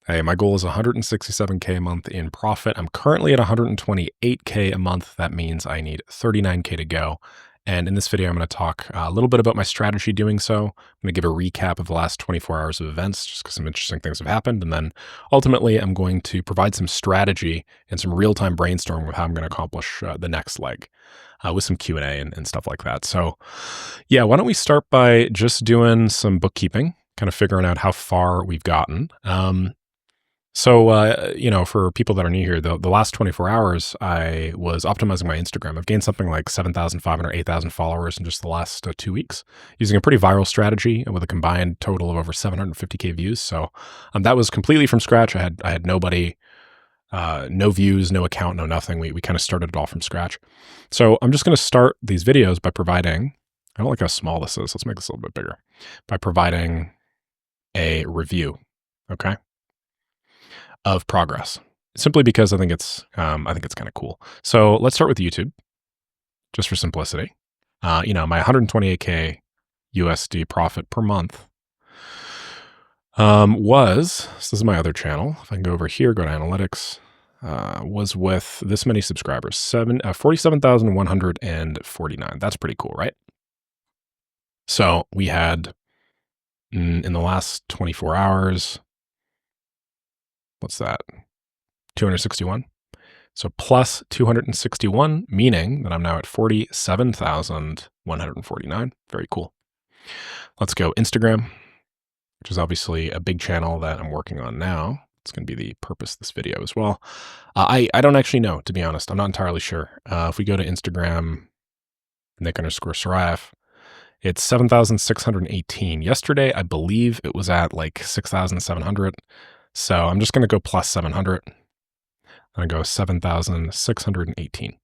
Hey, my goal is 167K a month in profit. I'm currently at 128K a month. That means I need 39K to go. And in this video, I'm going to talk a little bit about my strategy doing so. I'm going to give a recap of the last 24 hours of events, just because some interesting things have happened. And then ultimately, I'm going to provide some strategy and some real-time brainstorming with how I'm going to accomplish the next leg with some Q&A and stuff like that. So yeah, why don't we start by just doing some bookkeeping, kind of figuring out how far we've gotten. For people that are new here, the last 24 hours, I was optimizing my Instagram. I've gained something like 7,500, 8,000 followers in just the last 2 weeks using a pretty viral strategy with a combined total of over 750K views. So that was completely from scratch. I had nobody, no views, no account, no nothing. We kind of started it all from scratch. So I'm just going to start these videos by providing, I don't like how small this is. Let's make this a little bit bigger, by providing a review. Okay. Of progress, simply because I think it's kind of cool. So let's start with YouTube, just for simplicity. My 128K USD profit per month this is my other channel. If I can go over here, go to analytics, was with this many subscribers, 47,149. That's pretty cool, right? So we had in the last 24 hours, what's that? 261. So plus 261, meaning that I'm now at 47,149. Very cool. Let's go Instagram, which is obviously a big channel that I'm working on now. It's going to be the purpose of this video as well. I don't actually know, to be honest. I'm not entirely sure. If we go to Instagram, Nick_Saraev, it's 7,618. Yesterday, I believe it was at like 6,700. So I'm just going to go plus 700. I'm going to go 7,618.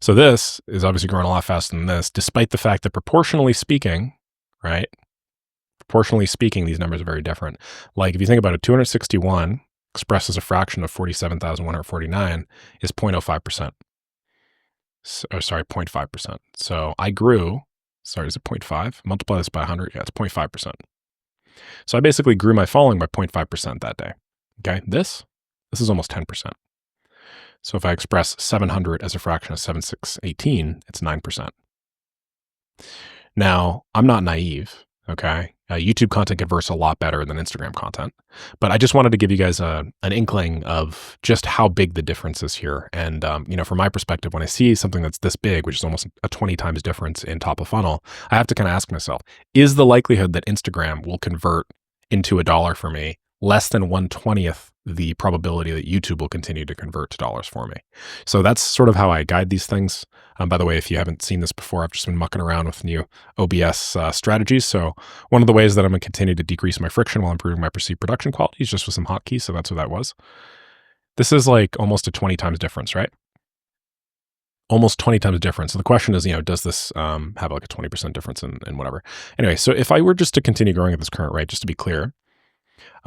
So this is obviously growing a lot faster than this, despite the fact that proportionally speaking, right? Proportionally speaking, these numbers are very different. Like if you think about it, 261 expressed as a fraction of 47,149 is 0.05%. Sorry, 0.5%. So I grew, sorry, is it 0.5? Multiply this by 100. Yeah, it's 0.5%. So I basically grew my following by 0.5% that day. Okay, this is almost 10%. So if I express 700 as a fraction of 7,618, it's 9%. Now, I'm not naive, okay? YouTube content converts a lot better than Instagram content, but I just wanted to give you guys an inkling of just how big the difference is here. And, from my perspective, when I see something that's this big, which is almost a 20 times difference in top of funnel, I have to kind of ask myself, is the likelihood that Instagram will convert into $1 for me less than 1/20th the probability that YouTube will continue to convert to dollars for me? So that's sort of how I guide these things. By the way, if you haven't seen this before, I've just been mucking around with new OBS strategies. So one of the ways that I'm going to continue to decrease my friction while improving my perceived production quality is just with some hotkeys. So that's what that was. This is like almost a 20 times difference, right? Almost 20 times difference. So the question is, does this have like a 20% difference in whatever? Anyway, so if I were just to continue growing at this current rate, just to be clear,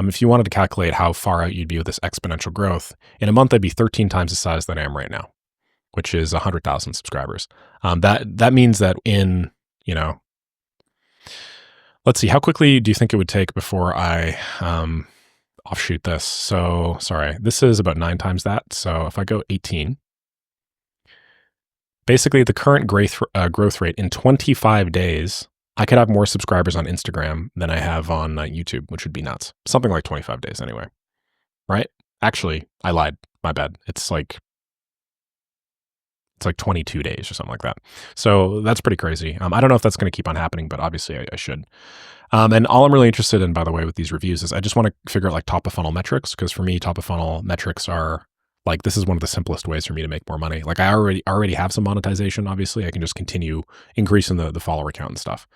if you wanted to calculate how far out you'd be with this exponential growth, in a month, I'd be 13 times the size that I am right now, which is 100,000 subscribers. That means that in, let's see, how quickly do you think it would take before I offshoot this? So sorry, this is about 9 times that. So if I go 18, basically the current growth rate in 25 days, I could have more subscribers on Instagram than I have on YouTube, which would be nuts. Something like 25 days anyway, right? Actually, I lied. My bad. It's like 22 days or something like that. So that's pretty crazy. I don't know if that's going to keep on happening, but obviously I should. And all I'm really interested in, by the way, with these reviews is I just want to figure out like top of funnel metrics, because for me, top of funnel metrics are like, this is one of the simplest ways for me to make more money. Like I already have some monetization. Obviously, I can just continue increasing the follower count and stuff.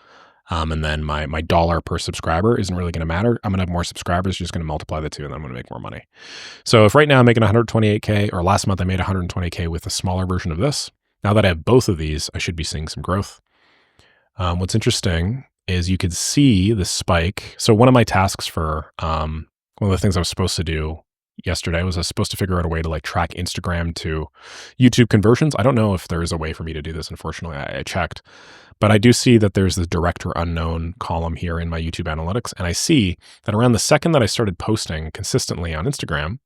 And then my dollar per subscriber isn't really going to matter. I'm going to have more subscribers, just going to multiply the two, and then I'm going to make more money. So if right now I'm making 128K, or last month I made 120K with a smaller version of this, now that I have both of these, I should be seeing some growth. What's interesting is you could see the spike. So one of my tasks for, one of the things I was supposed to do yesterday was I was supposed to figure out a way to like track Instagram to YouTube conversions. I don't know if there is a way for me to do this. Unfortunately, I checked, but I do see that there's the director unknown column here in my YouTube analytics. And I see that around the second that I started posting consistently on Instagram,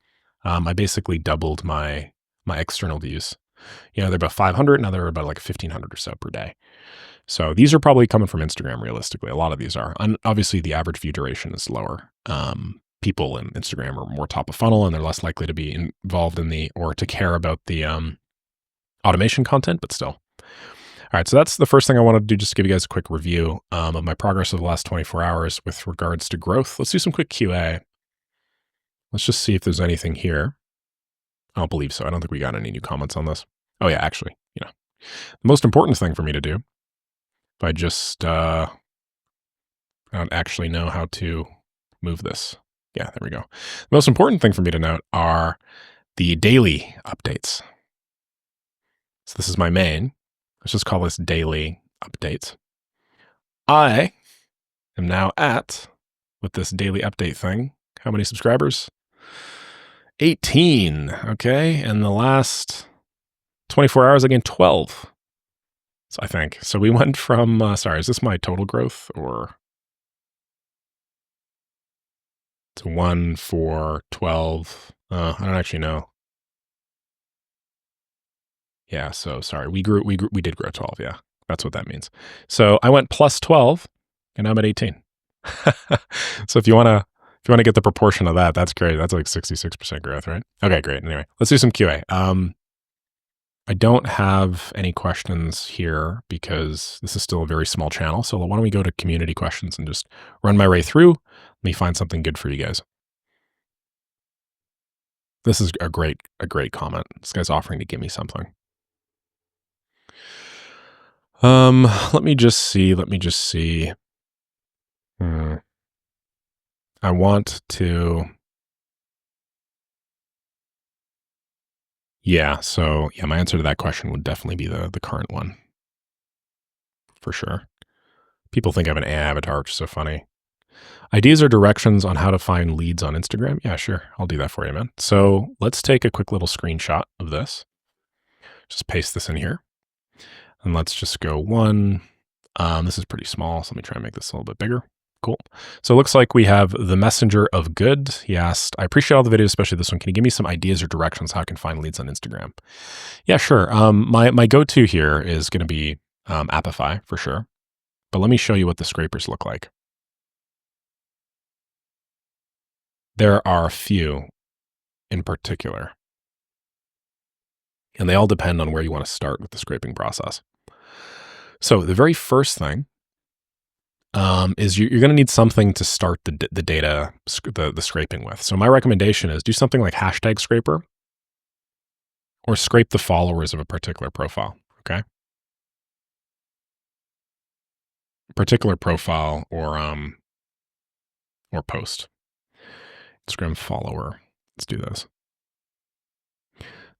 I basically doubled my external views. They're about 500. Now they're about like 1,500 or so per day. So these are probably coming from Instagram realistically. A lot of these are. And obviously the average view duration is lower. People in Instagram are more top of funnel and they're less likely to be involved in or to care about the automation content, but still. All right, so that's the first thing I wanted to do, just to give you guys a quick review of my progress over the last 24 hours with regards to growth. Let's do some quick QA. Let's just see if there's anything here. I don't believe so. I don't think we got any new comments on this. Oh yeah, actually, the most important thing for me to do, if I just I don't actually know how to move this. Yeah, there we go. The most important thing for me to note are the daily updates. So this is my main. Let's just call this daily updates. I am now with this daily update thing, how many subscribers? 18. Okay. And the last 24 hours, again, 12. So I think. So we went from, sorry, is this my total growth or? To 1, 4, 12. I don't actually know. Yeah, so sorry. We did grow 12. Yeah, that's what that means. So I went plus 12 and I'm at 18. So if you want to get the proportion of that, that's great. That's like 66% growth, right? Okay, great. Anyway, let's do some QA. I don't have any questions here because this is still a very small channel. So why don't we go to community questions and just run my way through. Let me find something good for you guys. This is a great comment. This guy's offering to give me something. Let me just see. I want to. Yeah. So yeah, my answer to that question would definitely be the current one. For sure. People think I have an AI avatar, which is so funny. Ideas or directions on how to find leads on Instagram? Yeah, sure. I'll do that for you, man. So let's take a quick little screenshot of this. Just paste this in here. And let's just go one. This is pretty small, so let me try and make this a little bit bigger. Cool. So it looks like we have the messenger of good. He asked, I appreciate all the videos, especially this one. Can you give me some ideas or directions how I can find leads on Instagram? Yeah, sure. My go-to here is going to be Apify for sure. But let me show you what the scrapers look like. There are a few in particular. And they all depend on where you want to start with the scraping process. So the very first thing is you're going to need something to start the data, the scraping with. So my recommendation is do something like hashtag scraper or scrape the followers of a particular profile, okay? Particular profile or post. Instagram follower. Let's do this.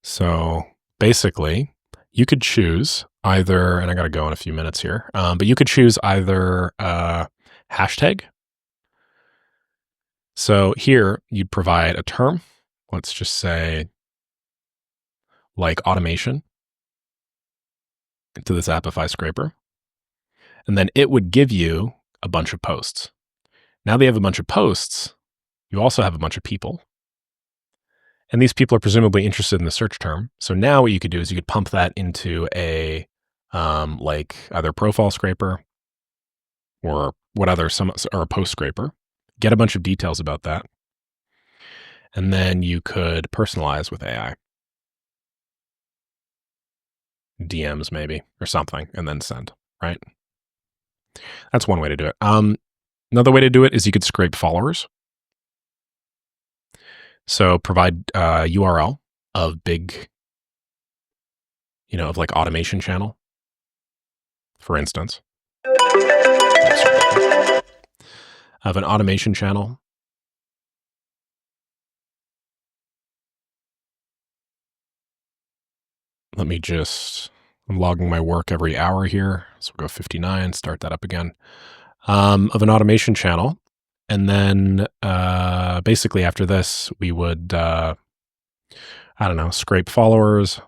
So basically, you could choose either, and I got to go in a few minutes here, but you could choose either hashtag. So here you'd provide a term. Let's just say like automation to this Apify scraper. And then it would give you a bunch of posts. Now they have a bunch of posts. You also have a bunch of people. And these people are presumably interested in the search term. So now what you could do is you could pump that into a like either profile scraper or or a post scraper, get a bunch of details about that. And then you could personalize with AI. DMs maybe or something, and then send, right? That's one way to do it. Another way to do it is you could scrape followers. So provide URL of big, of like automation channel, for instance. Of an automation channel. I'm logging my work every hour here. So we'll go 59, start that up again. Of an automation channel And then basically after this, we would, I don't know, scrape followers.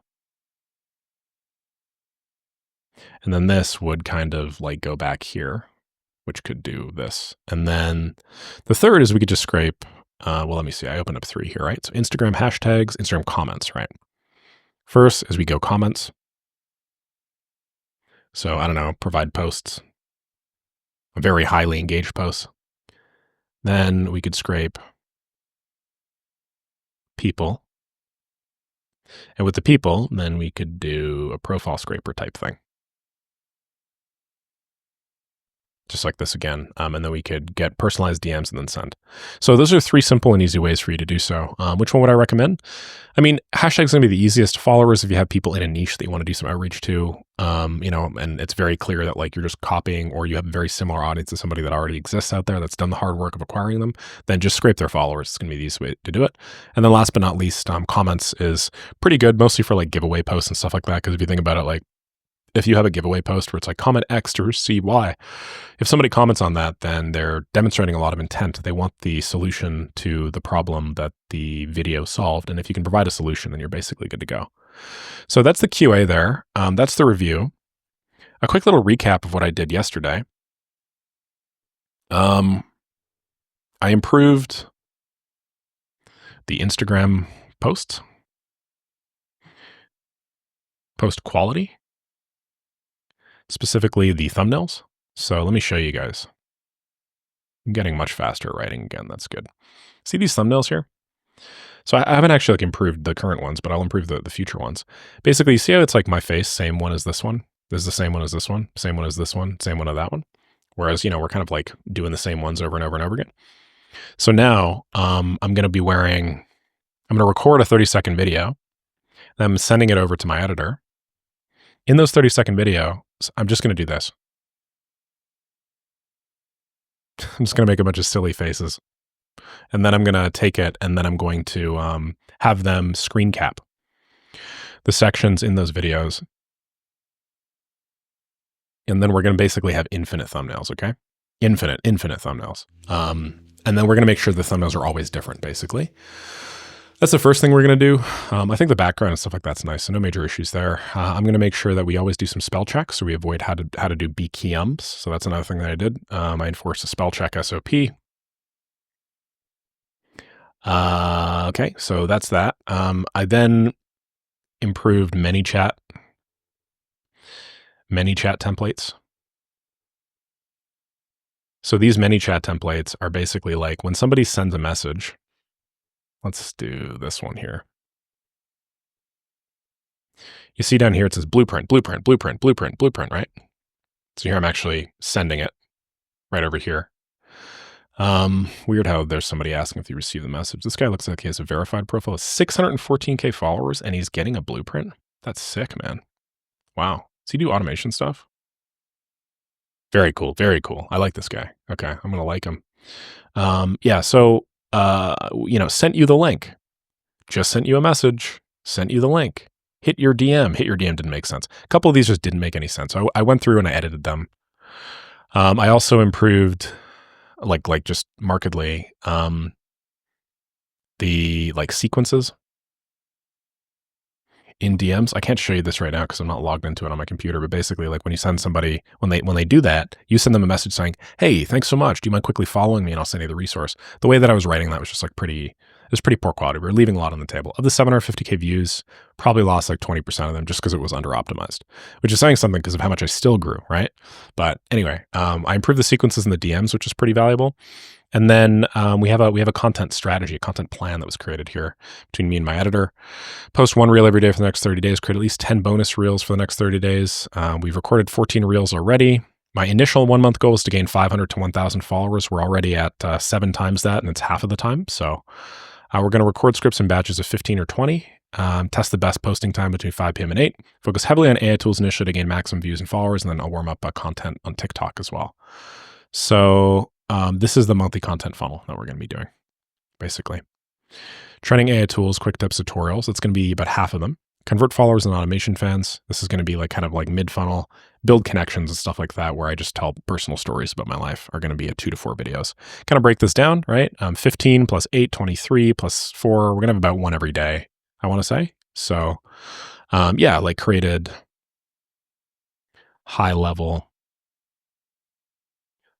And then this would kind of like go back here, which could do this. And then the third is we could just scrape, well, let me see. I opened up 3 here, right? So Instagram hashtags, Instagram comments, right? First is we go comments. So I don't know, provide posts, very highly engaged posts. Then we could scrape people. And with the people, then we could do a profile scraper type thing. Just like this again. And then we could get personalized DMs and then send. So those are 3 simple and easy ways for you to do so. Which one would I recommend? I mean, hashtags going to be the easiest. Followers, if you have people in a niche that you want to do some outreach to, and it's very clear that like you're just copying or you have a very similar audience to somebody that already exists out there that's done the hard work of acquiring them, then just scrape their followers. It's going to be the easiest way to do it. And then last but not least, comments is pretty good, mostly for like giveaway posts and stuff like that. Because if you think about it, like, if you have a giveaway post where it's like comment X to receive Y, if somebody comments on that, then they're demonstrating a lot of intent. They want the solution to the problem that the video solved. And if you can provide a solution, then you're basically good to go. So that's the QA there. That's the review. A quick little recap of what I did yesterday. I improved the Instagram post quality, specifically the thumbnails. So let me show you guys. I'm getting much faster at writing again. That's good. See these thumbnails here? So I haven't actually like improved the current ones, but I'll improve the future ones. Basically, you see how it's like my face, same one as this one. This is the same one as this one, same one as this one, same one as that one. Whereas, we're kind of like doing the same ones over and over and over again. So now I'm going to record a 30-second video. And I'm sending it over to my editor. In those 30-second video, I'm just going to do this. I'm just going to make a bunch of silly faces. And then I'm going to take it and then I'm going to have them screen cap the sections in those videos. And then we're going to basically have infinite thumbnails, okay? Infinite thumbnails. And then we're going to make sure the thumbnails are always different, basically. That's the first thing we're going to do. I think the background and stuff like that's nice, so no major issues there. I'm going to make sure that we always do some spell checks, so we avoid how to do BKEMs. So that's another thing that I did. I enforced a spell check SOP. Okay, so that's that. I then improved ManyChat templates. So these ManyChat templates are basically like when somebody sends a message. Let's do this one here. You see down here, it says blueprint, right? So here I'm actually sending it right over here. Weird how there's somebody asking if you received the message. This guy looks like he has a verified profile, 614K followers, and he's getting a blueprint. That's sick, man. Wow. Does he do automation stuff? Very cool. Very cool. I like this guy. Okay. I'm going to like him. Yeah. So, sent you the link, just sent you a message, sent you the link, hit your DM didn't make sense. A couple of these just didn't make any sense. I went through and I edited them. I also improved like just markedly, the like sequences in DMs. I can't show you this right now because I'm not logged into it on my computer, but basically like when you send somebody, when they do that, you send them a message saying, hey, thanks so much. Do you mind quickly following me? And I'll send you the resource. The way that I was writing that was just like pretty poor quality. We were leaving a lot on the table. Of the 750K views, probably lost like 20% of them just because it was under optimized, which is saying something because of how much I still grew, right? But anyway, I improved the sequences in the DMs, which is pretty valuable. And then we have a content strategy, a content plan that was created here between me and my editor. Post 1 reel every day for the next 30 days, create at least 10 bonus reels for the next 30 days. We've recorded 14 reels already. My initial 1-month goal is to gain 500 to 1,000 followers. We're already at 7 times that, and it's half of the time. So we're going to record scripts in batches of 15 or 20. Test the best posting time between 5 p.m. and 8. Focus heavily on AI tools initially to gain maximum views and followers, and then I'll warm up content on TikTok as well. So this is the monthly content funnel that we're going to be doing, basically. Training AI tools, quick tips, tutorials. It's going to be about half of them. Convert followers and automation fans. This is going to be like kind of like mid-funnel. build connections and stuff like that, where I just tell personal stories about my life, are going to be a 2 to 4 videos. Kind of break this down, right? 15 plus 8, 23 plus 4. We're going to have about one every day, I want to say. So, yeah, like created high level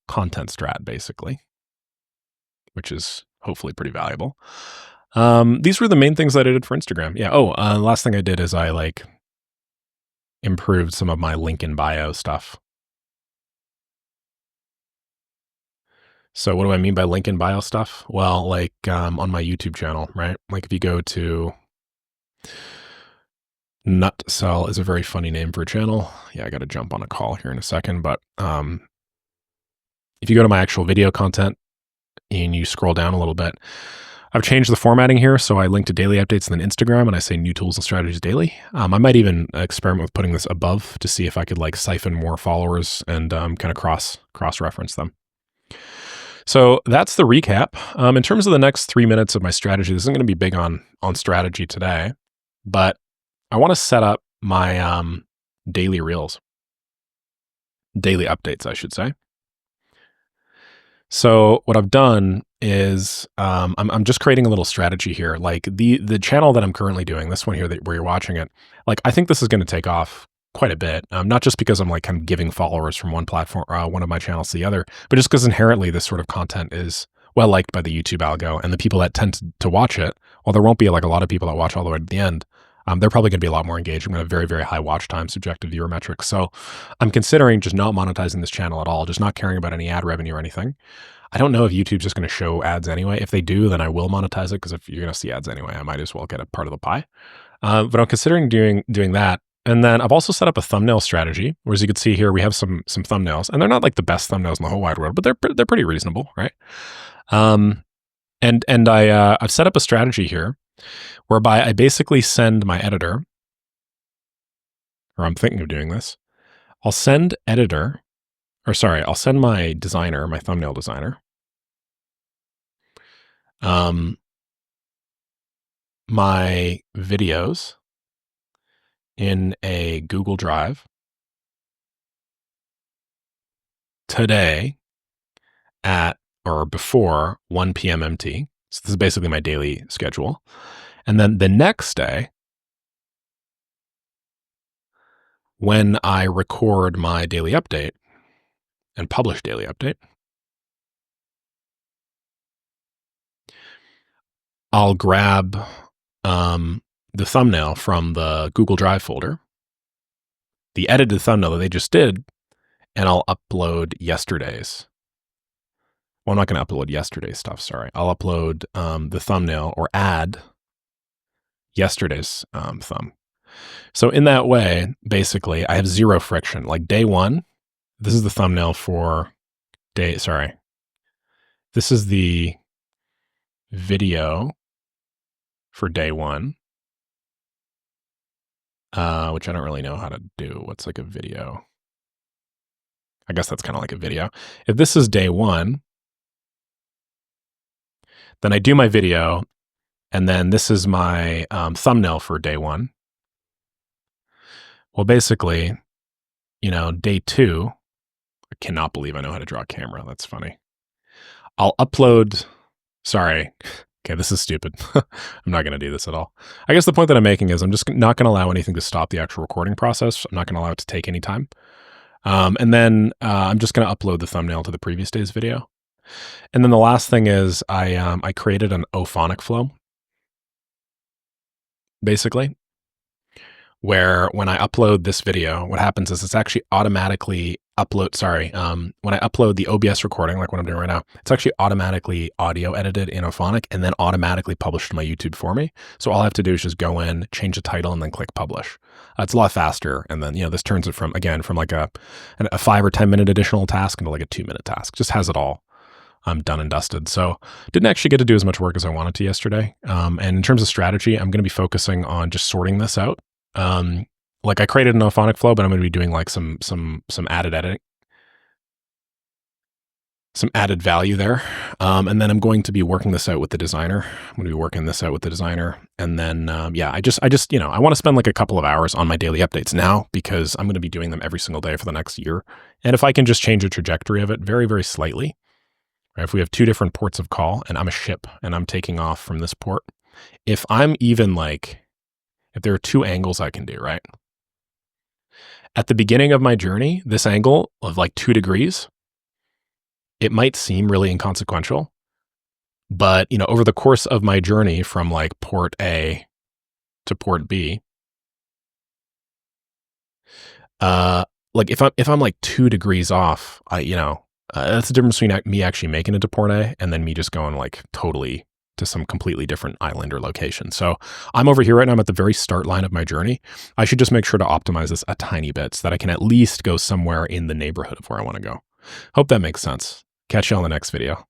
content strat, basically, which is hopefully pretty valuable. These were the main things that I did for Instagram. Yeah. Oh, last thing I did is I like improved some of my link in bio stuff. So what do I mean by link in bio stuff? Well, like on my YouTube channel, right? Like if you go to Nutcell is a very funny name for a channel. Yeah, I got to jump on a call here in a second, but if you go to my actual video content and you scroll down a little bit, I've changed the formatting here. So I link to daily updates and then Instagram, and I say new tools and strategies daily. I might even experiment with putting this above to see if I could like siphon more followers and kind of cross reference them. So that's the recap. In terms of the next 3 minutes of my strategy, this isn't going to be big on strategy today, but I want to set up my daily reels, daily updates, I should say. So what I've done is I'm just creating a little strategy here. Like the channel that I'm currently doing, this one here where you're watching it, like I think this is going to take off quite a bit. Not just because I'm like kind of giving followers from one platform, one of my channels to the other, but just because inherently this sort of content is well liked by the YouTube algo, and the people that tend to watch it, while there won't be like a lot of people that watch all the way to the end, they're probably going to be a lot more engaged. I'm going to have very, very high watch time, subjective viewer metrics. So I'm considering just not monetizing this channel at all, just not caring about any ad revenue or anything. I don't know if YouTube's just going to show ads anyway. If they do, then I will monetize it, because if you're going to see ads anyway, I might as well get a part of the pie. But I'm considering doing that. And then I've also set up a thumbnail strategy, where as you can see here, we have some thumbnails, and they're not like the best thumbnails in the whole wide world, but they're pretty reasonable, right? And I've set up a strategy here whereby I basically send my editor, or I'm thinking of doing this. I'll send I'll send my designer, my thumbnail designer, my videos in a Google Drive today at or before 1 p.m. MT. So this is basically my daily schedule. And then the next day, when I record my daily update and publish daily update, I'll grab the thumbnail from the Google Drive folder, the edited thumbnail that they just did, and I'll upload yesterday's. Well, I'm not going to upload yesterday's stuff, sorry. I'll upload the thumbnail, or add yesterday's thumb. So in that way, basically, I have zero friction. Like day one, this is the thumbnail for this is the video for day one, which I don't really know how to do. What's like a video? I guess that's kind of like a video. If this is day one, then I do my video, and then this is my thumbnail for day one. Well, basically, day two, I cannot believe I know how to draw a camera. That's funny. I'll upload, sorry. Okay, this is stupid. I'm not going to do this at all. I guess the point that I'm making is I'm just not going to allow anything to stop the actual recording process. I'm not going to allow it to take any time. And then I'm just going to upload the thumbnail to the previous day's video. And then the last thing is I created an ophonic flow, basically, where when I upload this video, what happens is it's actually automatically when I upload the OBS recording, like what I'm doing right now, it's actually automatically audio edited in ophonic and then automatically published to my YouTube for me. So all I have to do is just go in, change the title, and then click publish. It's a lot faster. And then, this turns it from like a 5 or 10 minute additional task into like a 2-minute task. Just has it all done and dusted. So didn't actually get to do as much work as I wanted to yesterday. And in terms of strategy, I'm going to be focusing on just sorting this out. Like I created an ophonic flow, but I'm going to be doing like some added editing. some added value there. And then I'm going to be working this out with the designer. I'm going to be working this out with the designer. And then, yeah, I just, I want to spend like a couple of hours on my daily updates now because I'm going to be doing them every single day for the next year. And if I can just change the trajectory of it very, very slightly, right? If we have two different ports of call and I'm a ship and I'm taking off from this port, if I'm even like, if there are two angles I can do, right? At the beginning of my journey, this angle of like 2 degrees, it might seem really inconsequential, but over the course of my journey from like port A to port B, like if I'm like 2 degrees off, that's the difference between me actually making it to port A and then me just going like totally to some completely different island or location. So I'm over here right now. I'm at the very start line of my journey. I should just make sure to optimize this a tiny bit so that I can at least go somewhere in the neighborhood of where I want to go. Hope that makes sense. Catch you on the next video.